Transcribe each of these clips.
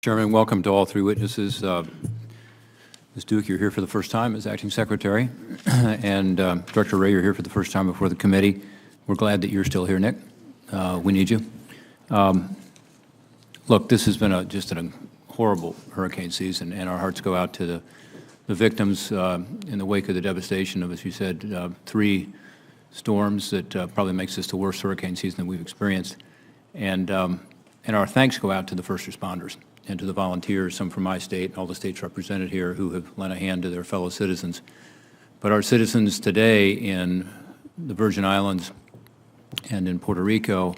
Chairman, welcome to all three witnesses. Ms. Duke, you're here for the first time as Acting Secretary, and Director Ray, you're here for the first time before the committee. We're glad that you're still here, Nick. We need you. Look, this has been just a horrible hurricane season, and our hearts go out to the victims in the wake of the devastation of, as you said, 3 storms that probably makes this the worst hurricane season that we've experienced. And our thanks go out to the first responders and to the volunteers, some from my state and all the states represented here, who have lent a hand to their fellow citizens. But our citizens today in the Virgin Islands and in Puerto Rico,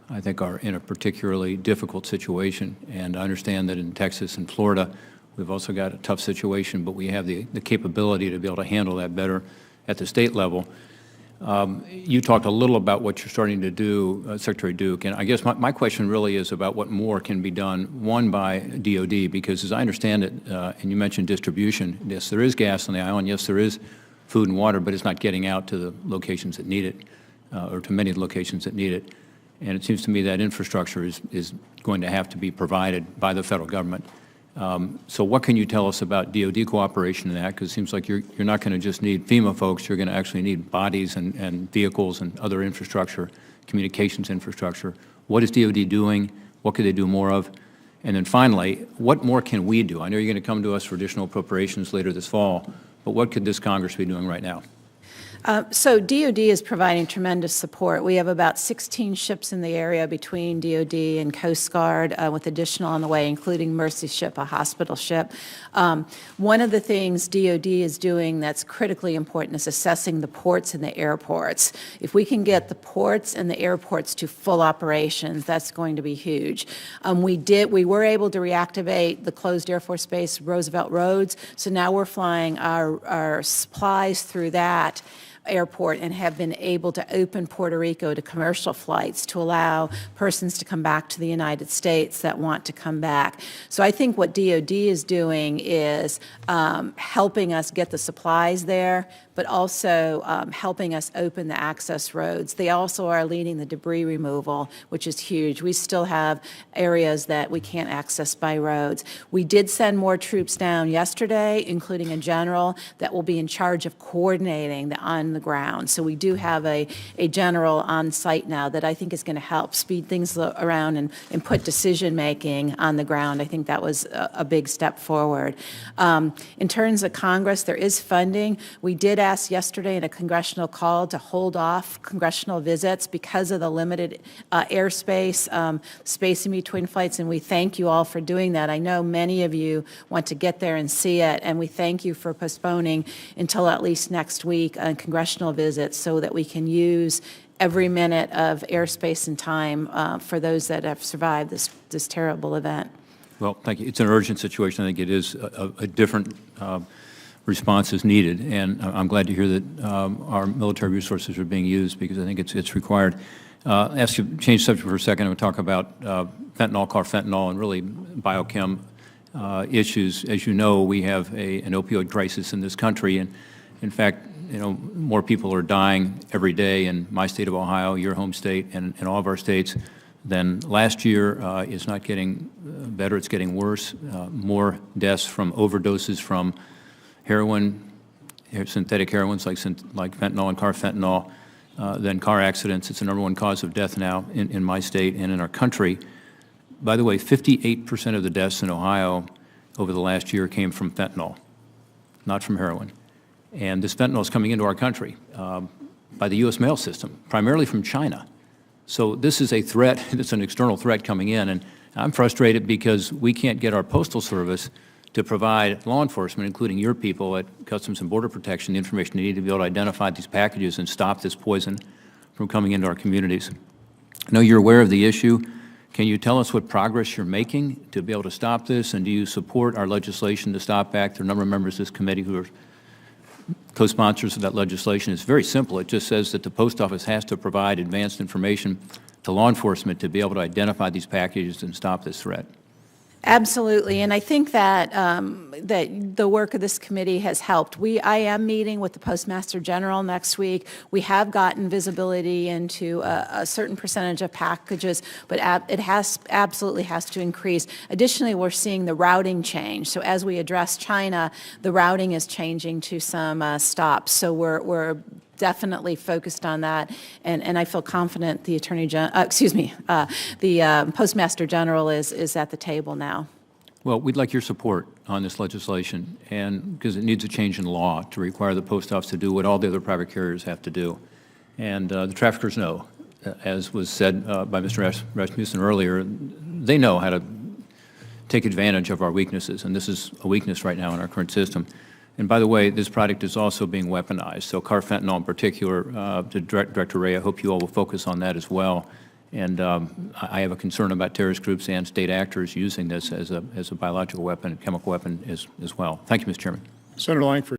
I think, are in a particularly difficult situation. And I understand that in Texas and Florida, we've also got a tough situation, but we have the capability to be able to handle that better at the state level. You talked a little about what you're starting to do, Secretary Duke, and I guess my question really is about what more can be done, one, by DOD, because as I understand it, and you mentioned distribution, yes, there is gas on the island, yes, there is food and water, but it's not getting out to the locations that need it, or to many of the locations that need it. And it seems to me that infrastructure is going to have to be provided by the federal government. So what can you tell us about DOD cooperation in that? Because it seems like you're not going to just need FEMA folks, you're going to actually need bodies and vehicles and other infrastructure, communications infrastructure. What is DOD doing? What could they do more of? And then finally, what more can we do? I know you're going to come to us for additional appropriations later this fall, but what could this Congress be doing right now? So DOD is providing tremendous support. We have about 16 ships in the area between DOD and Coast Guard, with additional on the way, including Mercy ship, a hospital ship. One of the things DOD is doing that's critically important is assessing the ports and the airports. If we can get the ports and the airports to full operations, that's going to be huge. We were able to reactivate the closed Air Force Base Roosevelt Roads, so now we're flying our supplies through that airport and have been able to open Puerto Rico to commercial flights to allow persons to come back to the United States that want to come back. So I think what DOD is doing is helping us get the supplies there, but also helping us open the access roads. They also are leading the debris removal, which is huge. We still have areas that we can't access by roads. We did send more troops down yesterday, including a general that will be in charge of coordinating on the ground. So we do have a general on site now that I think is going to help speed things around and put decision-making on the ground. I think that was a big step forward. In terms of Congress, there is funding. We did ask yesterday in a congressional call to hold off congressional visits because of the limited airspace, spacing between flights, and we thank you all for doing that. I know many of you want to get there and see it, and we thank you for postponing until at least next week on congressional visits so that we can use every minute of airspace and time for those that have survived this terrible event. Well, thank you. It's an urgent situation. I think it is a different response is needed, and I'm glad to hear that our military resources are being used because I think it's required. Ask you to change subject for a second and talk about fentanyl, carfentanil, and really biochem issues. As you know, we have an opioid crisis in this country, and in fact, more people are dying every day in my state of Ohio, your home state, and in all of our states than last year. It's not getting better, it's getting worse. More deaths from overdoses from heroin, synthetic heroines like fentanyl and carfentanil than car accidents. It's the #1 cause of death now in my state and in our country. By the way, 58% of the deaths in Ohio over the last year came from fentanyl, not from heroin. And this fentanyl is coming into our country by the U.S. mail system, primarily from China. So this is a threat, it's an external threat coming in, and I'm frustrated because we can't get our Postal Service to provide law enforcement, including your people at Customs and Border Protection, the information they need to be able to identify these packages and stop this poison from coming into our communities. I know you're aware of the issue. Can you tell us what progress you're making to be able to stop this, and do you support our legislation to stop back? There are a number of members of this committee who are co-sponsors of that legislation. It's very simple. It just says that the post office has to provide advanced information to law enforcement to be able to identify these packages and stop this threat. Absolutely, and I think that that the work of this committee has helped. I am meeting with the Postmaster General next week. We have gotten visibility into a certain percentage of packages, but it absolutely has to increase. Additionally, we're seeing the routing change. So as we address China, the routing is changing to some stops. So we're definitely focused on that, and I feel confident the the Postmaster General is at the table now. Well, we'd like your support on this legislation, and because it needs a change in law to require the post office to do what all the other private carriers have to do. And the traffickers know, as was said by Mr. Rasmussen earlier, they know how to take advantage of our weaknesses, and this is a weakness right now in our current system. And by the way, this product is also being weaponized. So carfentanil in particular, to Director Ray, I hope you all will focus on that as well. And I have a concern about terrorist groups and state actors using this as a biological weapon, chemical weapon as well. Thank you, Mr. Chairman. Senator Langford.